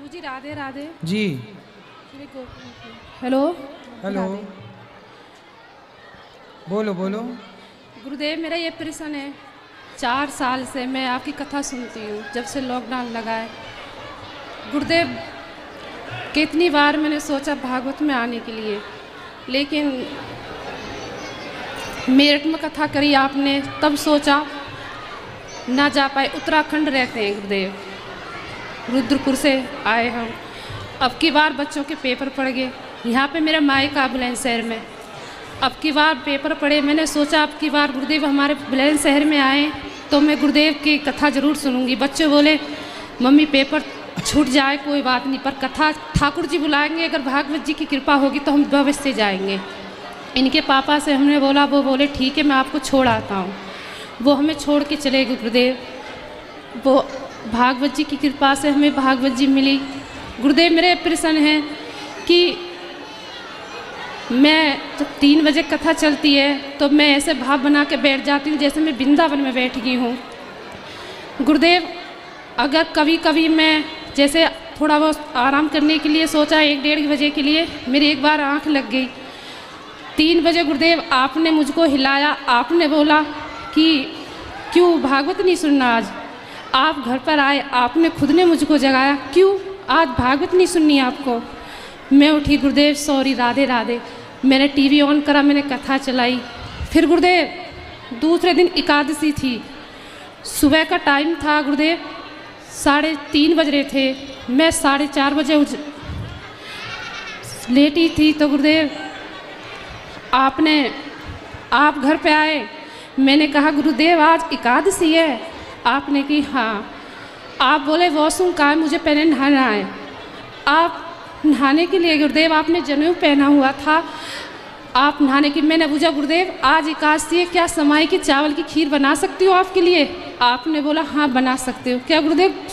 गुरुजी Radhe Radhe ji. Hello hello, बोलो बोलो। गुरुदेव, मेरा ये प्रश्न है। 4 साल से मैं आपकी कथा सुनती हूँ, जब से लॉकडाउन लगा है। गुरुदेव, कितनी बार मैंने सोचा भागवत में आने के लिए, लेकिन मेरठ में कथा करी आपने, तब सोचा ना जा पाए। उत्तराखंड रहते हैं गुरुदेव, रुद्रपुर से आए हम। अब की बार बच्चों के पेपर पड़ गए, यहाँ पे मेरा मायका बुलंदशहर में। अब की बार पेपर पड़े, मैंने सोचा अब की बार गुरुदेव हमारे बुलंदशहर में आए तो मैं गुरुदेव की कथा ज़रूर सुनूंगी। बच्चे बोले मम्मी पेपर छूट जाए कोई बात नहीं, पर कथा ठाकुर जी बुलाएंगे, अगर भागवत जी की कृपा होगी तो हम भविष्य से जाएंगे। इनके पापा से हमने बोला, वो बोले ठीक है मैं आपको छोड़ आता हूँ। वो हमें छोड़ के चले गए गुरुदेव। वो भागवत जी की कृपा से हमें भागवत जी मिली। गुरुदेव, मेरे प्रश्न है कि मैं जब 3 बजे कथा चलती है तो मैं ऐसे भाव बना के बैठ जाती हूँ जैसे मैं वृंदावन में बैठ गई हूँ। गुरुदेव, अगर कभी कभी मैं जैसे थोड़ा बहुत आराम करने के लिए सोचा 1-1:30 बजे के लिए, मेरी एक बार आँख लग गई। 3 बजे गुरुदेव आपने मुझको हिलाया, आपने बोला कि क्यों भागवत नहीं सुनना आज। आप घर पर आए, आपने खुद ने मुझको जगाया, क्यों आज भागवत नहीं सुननी आपको। मैं उठी, गुरुदेव सॉरी राधे राधे। मैंने टीवी ऑन करा, मैंने कथा चलाई। फिर गुरुदेव दूसरे दिन एकादशी थी, सुबह का टाइम था गुरुदेव, 3:30 बज रहे थे। मैं 4:30 बजे लेटी थी तो गुरुदेव आप घर पे आए। मैंने कहा गुरुदेव आज एकादशी है। आपने की हाँ। आप बोले वॉशरूम कहाँ है, मुझे पहले नहाना है। आप नहाने के लिए गुरुदेव आपने जनेऊ पहना हुआ था, आप नहाने की। मैंने पूछा गुरुदेव आज एकादशी है, क्या समाई की चावल की खीर बना सकती हो आपके लिए। आपने बोला हाँ बना सकते हो। क्या गुरुदेव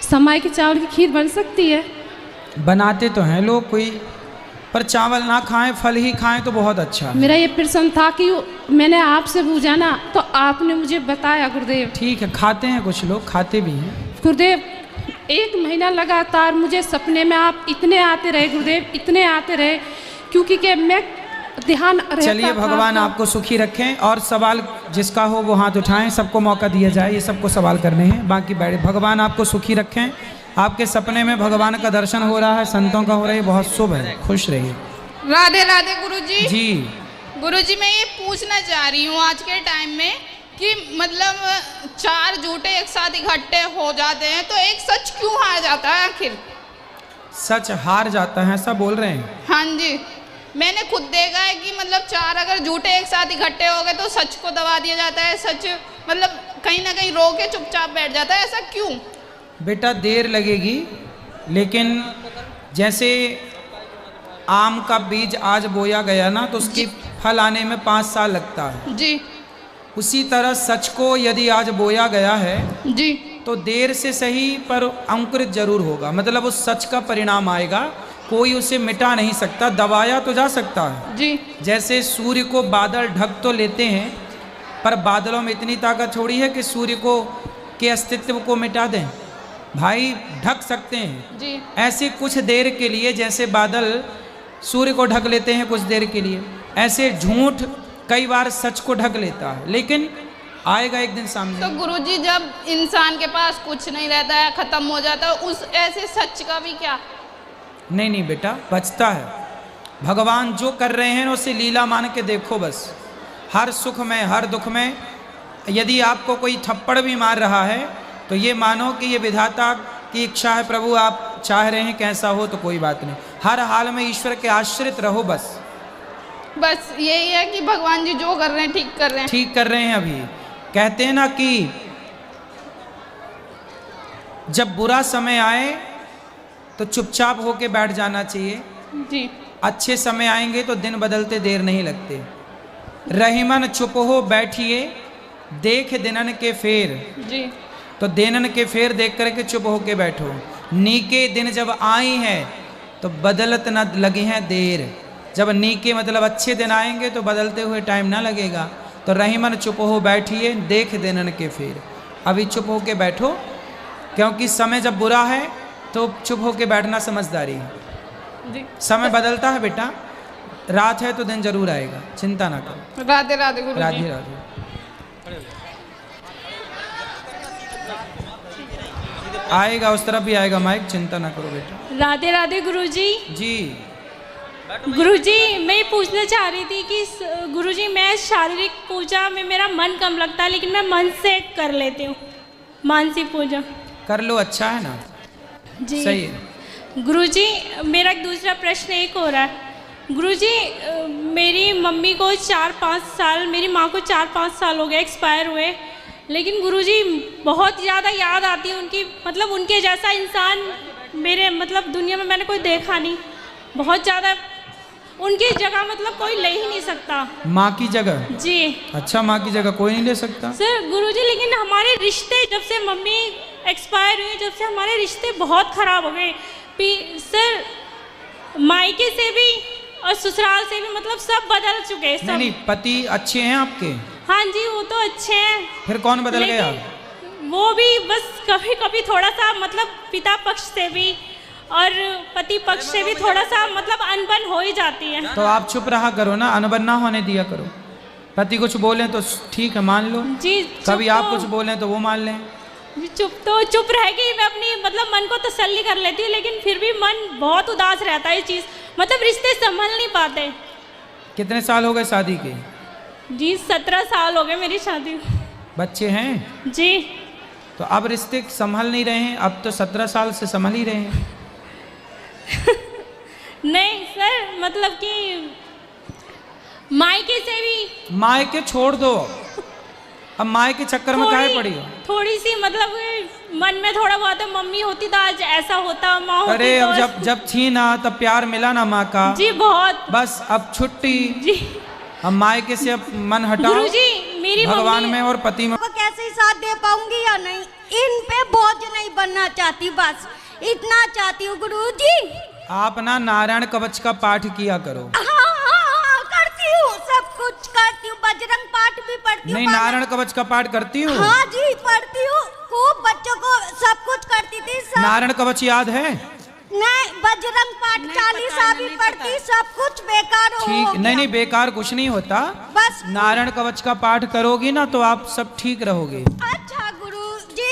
समाई की चावल की खीर बन सकती है? बनाते तो हैं लोग कोई, पर चावल ना खाएं, फल ही खाएं तो बहुत अच्छा है। मेरा ये प्रश्न था कि मैंने आपसे पूछा ना, तो आपने मुझे बताया गुरुदेव। ठीक है, खाते हैं, कुछ लोग खाते भी हैं। गुरुदेव 1 महीना लगातार मुझे सपने में आप इतने आते रहे गुरुदेव, इतने आते रहे, क्योंकि कि मैं ध्यान रहता था। चलिए भगवान आपको सुखी रखें। और सवाल जिसका हो वो हाथ उठाएं, सबको मौका दिया जाए, ये सबको सवाल करने हैं, बाकी बैठे। भगवान आपको सुखी रखें। आपके सपने में भगवान का दर्शन हो रहा है, संतों का हो रहा है, बहुत शुभ है, खुश रहिए। राधे राधे गुरुजी। जी गुरुजी, मैं ये पूछना चाह रही हूँ आज के टाइम में कि मतलब 4 झूठे एक साथ इकट्ठे हो जाते हैं तो एक सच क्यों हार जाता है आखिर? सच हार जाता है, ऐसा बोल रहे हैं? हाँ जी, मैंने खुद देखा है कि मतलब 4 अगर झूठे एक साथ इकट्ठे हो गए तो सच को दबा दिया जाता है। सच मतलब कहीं ना कहीं रो के चुपचाप बैठ जाता है, ऐसा क्यों? बेटा देर लगेगी, लेकिन जैसे आम का बीज आज बोया गया ना तो उसके फल आने में 5 साल लगता है जी। उसी तरह सच को यदि आज बोया गया है जी तो देर से सही पर अंकुरित जरूर होगा। मतलब उस सच का परिणाम आएगा, कोई उसे मिटा नहीं सकता, दबाया तो जा सकता है। जी। जैसे सूर्य को बादल ढक तो लेते हैं, पर बादलों में इतनी ताकत थोड़ी है कि सूर्य को के अस्तित्व को मिटा दें। भाई ढक सकते हैं जी। ऐसे कुछ देर के लिए, जैसे बादल सूर्य को ढक लेते हैं कुछ देर के लिए, ऐसे झूठ कई बार सच को ढक लेता है, लेकिन आएगा एक दिन सामने। तो गुरुजी जब इंसान के पास कुछ नहीं रहता है, खत्म हो जाता है, उस ऐसे सच का भी क्या? नहीं नहीं बेटा, बचता है। भगवान जो कर रहे हैं उसे लीला मान के देखो बस। हर सुख में हर दुख में यदि आपको कोई थप्पड़ भी मार रहा है तो ये मानो कि ये विधाता की इच्छा है, प्रभु आप चाह रहे हैं कैसा हो तो कोई बात नहीं। हर हाल में ईश्वर के आश्रित रहो बस। बस यही है कि भगवान जी जो कर रहे हैं ठीक कर रहे हैं। ठीक कर रहे हैं। अभी कहते हैं ना कि जब बुरा समय आए तो चुपचाप होके बैठ जाना चाहिए। जी। अच्छे समय आएंगे तो दिन बदलते देर नहीं लगते। रहीमन चुप हो बैठिए, देख दिनन के फेर। जी। तो दिनन के फेर देख करके चुप होके बैठो। नीके दिन जब आई हैं तो बदलत न लगे हैं देर। जब नीके मतलब अच्छे दिन आएंगे तो बदलते हुए टाइम ना लगेगा। तो रहीमन चुप हो बैठिए, देख दिनन के फेर। अभी चुप होके बैठो, क्योंकि समय जब बुरा है तो तो चुप होके बैठना समझदारी है। जी समय बदलता है बेटा, रात है तो दिन जरूर आएगा, चिंता ना करो। राधे राधे गुरुजी। राधे राधे। आएगा, उस तरफ भी आएगा माइक, चिंता ना करो बेटा। राधे राधे गुरुजी। जी गुरुजी मैं ये पूछना चाह रही थी कि गुरुजी मैं शारीरिक पूजा में मेरा मन कम लगता है, लेकिन मैं मन से कर लेती हूँ मानसिक पूजा। कर लो, अच्छा है ना, जी सही है। गुरुजी मेरा एक दूसरा प्रश्न एक हो रहा है। गुरुजी मेरी मम्मी को 4-5 साल, मेरी माँ को 4-5 साल हो गए एक्सपायर हुए, लेकिन गुरुजी बहुत ज़्यादा याद आती है उनकी। मतलब उनके जैसा इंसान मेरे मतलब दुनिया में मैंने कोई देखा नहीं। बहुत ज़्यादा उनकी जगह मतलब कोई ले ही नहीं सकता। माँ की जगह? जी अच्छा, माँ की जगह कोई नहीं ले सकता सर। गुरुजी लेकिन हमारे रिश्ते जब से मम्मी एक्सपायर हुई, जब से हमारे रिश्ते बहुत ख़राब हो गए सर। मायके से भी और ससुराल से भी मतलब सब बदल चुके हैं सब। नहीं, पति अच्छे हैं आपके? हाँ जी वो तो अच्छे हैं। फिर कौन बदल गया? वो भी बस कभी कभी थोड़ा सा मतलब पिता पक्ष से भी और पति पक्ष से भी थोड़ा सा मतलब अनबन हो ही जाती है। तो आप चुप रहा करो ना, अनबन ना होने दिया करो। पति कुछ बोले तो ठीक है, मान लो। जी कभी आप कुछ बोले तो वो मान लें। जी चुप रह के मैं अपनी मतलब मन को तसल्ली कर लेती हूँ, लेकिन फिर भी मन बहुत उदास रहता है। ये चीज़ मतलब रिश्ते संभल नहीं पाते। कितने साल हो गए शादी के? जी 17 साल हो गए मेरी शादी। बच्चे हैं? जी तो अब रिश्ते संभल नहीं रहे हैं? अब तो 17 साल से संभल ही रहे हैं। नहीं सर, मतलब कि मायके से भी। मायके छोड़ दो, अब माँ के चक्कर में काहे पड़ी हो? थोड़ी सी मतलब मन में थोड़ा बहुत है, मम्मी होती तो आज ऐसा होता, माँ होती अरे तो अब जब थी ना तब प्यार मिला ना माँ का। जी बहुत। बस अब छुट्टी। जी अब मायके से अब मन हटाओ। गुरुजी मेरी भगवान में और पति में। को कैसे ही साथ दे पाऊंगी या नहीं, इन पे बोझ नहीं बनना चाहती, बस इतना चाहती हूँ गुरुजी। आप ना नारायण कवच का पाठ किया करो। हाँ, करती हूँ, सब कुछ करती हूँ, बजरंग पाठ भी पढ़ती हूँ। नहीं, नारायण कवच का पाठ करती हूँ? हाँ जी पढ़ती हूँ, खूब बच्चों को सब कुछ करती थी सब। नारायण कवच याद है? नहीं, बजरंग पाठ 40 भी पढ़ती, सब कुछ बेकार हो ठीक, गया। नहीं बेकार कुछ नहीं होता, बस नारायण कवच का पाठ करोगी ना तो आप सब ठीक रहोगे। अच्छा गुरुजी,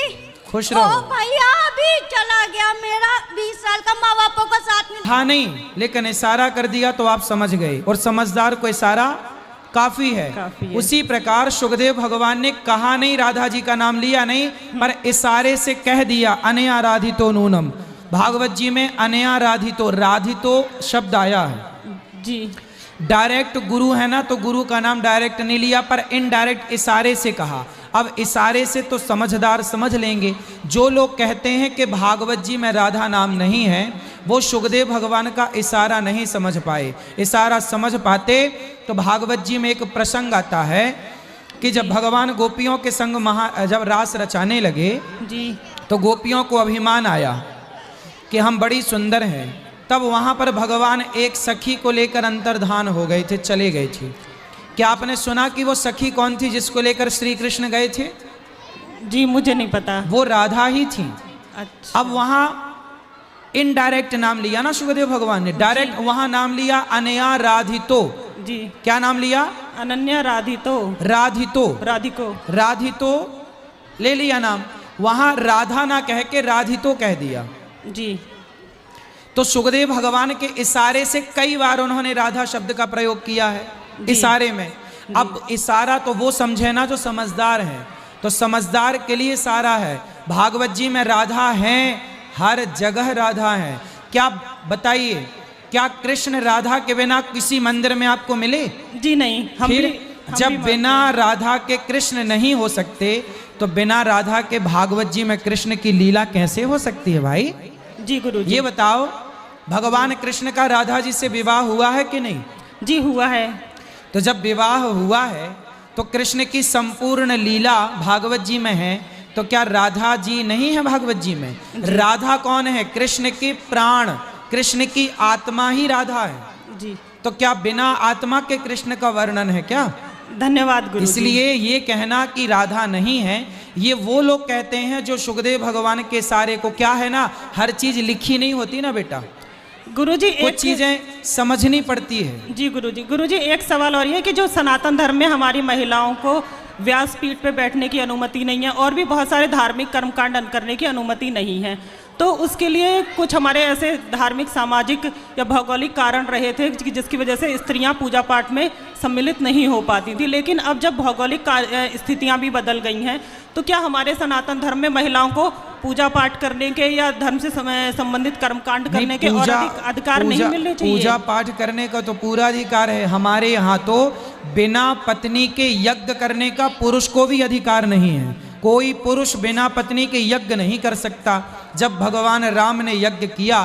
खुश रहो। ओ भैया अभी चला गया मेरा 20 साल का, माँ बापों को साथ में। हाँ नहीं, लेकिन इशारा कर दिया तो आप समझ गए, और समझदार को इशारा काफी है। उसी प्रकार सुखदेव भगवान ने कहा नहीं, राधा जी का नाम लिया नहीं, पर इशारे से कह दिया अनया राधितो नूनम। भागवत जी में अनया राधितो, राधितो शब्द आया है जी। डायरेक्ट गुरु है ना, तो गुरु का नाम डायरेक्ट नहीं लिया, पर इनडायरेक्ट इशारे से कहा। अब इशारे से तो समझदार समझ लेंगे। जो लोग कहते हैं कि भागवत जी में राधा नाम नहीं है, वो सुखदेव भगवान का इशारा नहीं समझ पाए। इशारा समझ पाते तो भागवत जी में एक प्रसंग आता है कि जब भगवान गोपियों के संग जब रास रचाने लगे जी, तो गोपियों को अभिमान आया कि हम बड़ी सुंदर हैं। तब वहाँ पर भगवान एक सखी को लेकर अंतर्धान हो गए थे, चले गए थे। क्या आपने सुना कि वो सखी कौन थी जिसको लेकर श्री कृष्ण गए थे? जी मुझे नहीं पता। वो राधा ही थी। अच्छा। अब वहाँ इनडायरेक्ट नाम लिया ना सुखदेव भगवान ने, डायरेक्ट वहाँ नाम लिया अनया राधितो। जी क्या नाम लिया? अनन्या राधितो। राधितो, राधिको। राधितो ले लिया नाम, वहाँ राधा ना कह के राधितो कह दिया। जी तो सुखदेव भगवान के इशारे से कई बार उन्होंने राधा शब्द का प्रयोग किया है इशारे में। अब इशारा तो वो समझे ना जो समझदार है, तो समझदार के लिए इशारा है। भागवत जी में राधा है, हर जगह राधा है। क्या बताइए, क्या कृष्ण राधा के बिना किसी मंदिर में आपको मिले? जी नहीं। फिर जब बिना राधा के कृष्ण नहीं हो सकते, तो बिना राधा के भागवत जी में कृष्ण की लीला कैसे हो सकती है भाई? जी गुरु जी। ये बताओ, भगवान कृष्ण का राधा जी से विवाह हुआ है कि नहीं? जी हुआ है। तो जब विवाह हुआ है तो कृष्ण की संपूर्ण लीला भागवत जी में है, तो क्या राधा जी नहीं है भागवत जी में? राधा कौन है? कृष्ण के प्राण, कृष्ण की आत्मा ही राधा है। जी तो क्या बिना आत्मा के कृष्ण का वर्णन है क्या? धन्यवाद गुरु। इसलिए ये कहना कि राधा नहीं है, ये वो लोग कहते हैं जो सुखदेव भगवान के सारे को, क्या है ना, हर चीज लिखी नहीं होती ना बेटा, गुरुजी कुछ चीजें समझनी पड़ती है। जी गुरुजी एक सवाल और ये कि जो सनातन धर्म में हमारी महिलाओं को व्यासपीठ पे बैठने की अनुमति नहीं है और भी बहुत सारे धार्मिक कर्मकांड करने की अनुमति नहीं है, तो उसके लिए कुछ हमारे ऐसे धार्मिक, सामाजिक या भौगोलिक कारण रहे थे कि जिसकी वजह से स्त्रियां पूजा पाठ में सम्मिलित नहीं हो पाती थी। लेकिन अब जब भौगोलिक स्थितियां भी बदल गई हैं, तो क्या हमारे सनातन धर्म में महिलाओं को पूजा पाठ करने के या धर्म से संबंधित कर्मकांड करने के और अधिकार नहीं मिलने चाहिए? पूजा पाठ करने का तो पूरा अधिकार है। हमारे यहाँ तो बिना पत्नी के यज्ञ करने का पुरुष को भी अधिकार नहीं है। कोई पुरुष बिना पत्नी के यज्ञ नहीं कर सकता। जब भगवान राम ने यज्ञ किया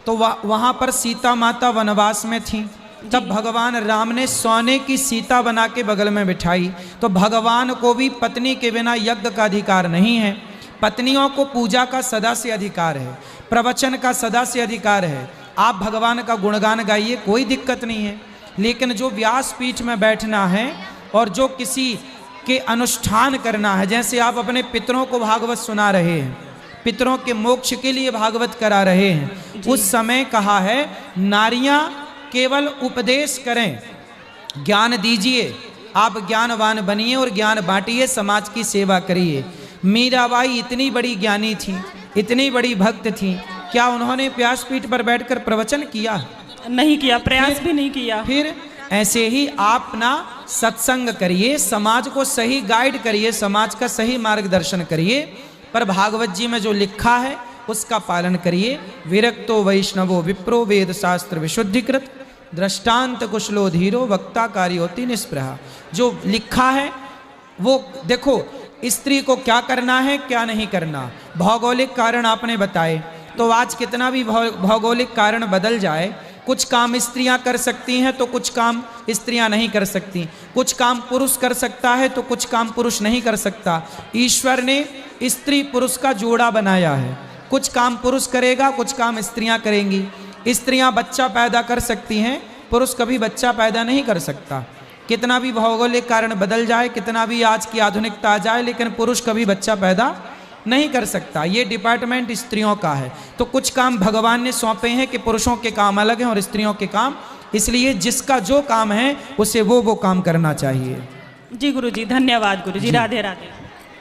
तो वहाँ पर सीता माता वनवास में थी, तब भगवान राम ने सोने की सीता बना के बगल में बिठाई। तो भगवान को भी पत्नी के बिना यज्ञ का अधिकार नहीं है। पत्नियों को पूजा का सदा से अधिकार है, प्रवचन का सदा से अधिकार है। आप भगवान का गुणगान गाइए, कोई दिक्कत नहीं है। लेकिन जो व्यासपीठ में बैठना है और जो किसी के अनुष्ठान करना है, जैसे आप अपने पितरों को भागवत सुना रहे हैं, पितरों के मोक्ष के लिए भागवत करा रहे हैं, उस समय कहा है नारियां केवल उपदेश करें, ज्ञान दीजिए, आप ज्ञानवान बनिए और ज्ञान बांटिए, समाज की सेवा करिए। मीराबाई इतनी बड़ी ज्ञानी थी, इतनी बड़ी भक्त थी, क्या उन्होंने व्यासपीठ पर बैठकर प्रवचन किया? नहीं किया, प्रयास भी नहीं किया। फिर ऐसे ही आप ना सत्संग करिए, समाज को सही गाइड करिए, समाज का सही मार्गदर्शन करिए, पर भागवत जी में जो लिखा है उसका पालन करिए। विरक्तो वैष्णवो विप्रो वेद शास्त्र विशुद्धिकृत दृष्टांत कुशलो धीरो वक्ता कार्योति निष्प्रहा। जो लिखा है वो देखो, स्त्री को क्या करना है क्या नहीं करना। भौगोलिक कारण आपने बताए, तो आज कितना भी भौगोलिक कारण बदल जाए, कुछ काम स्त्रियां कर सकती हैं तो कुछ काम स्त्रियां नहीं कर सकती, कुछ काम पुरुष कर सकता है तो कुछ काम पुरुष नहीं कर सकता। ईश्वर ने स्त्री पुरुष का जोड़ा बनाया है, कुछ काम पुरुष करेगा, कुछ काम स्त्रियां करेंगी। स्त्रियां बच्चा पैदा कर सकती हैं, पुरुष कभी बच्चा पैदा नहीं कर सकता। कितना भी भौगोलिक कारण बदल जाए, कितना भी आज की आधुनिकता आ जाए, लेकिन पुरुष कभी बच्चा पैदा नहीं कर सकता। ये डिपार्टमेंट स्त्रियों का है। तो कुछ काम भगवान ने सौंपे हैं कि पुरुषों के काम अलग हैं और स्त्रियों के काम, इसलिए जिसका जो काम है उसे वो काम करना चाहिए। जी गुरुजी, धन्यवाद गुरुजी, राधे राधे।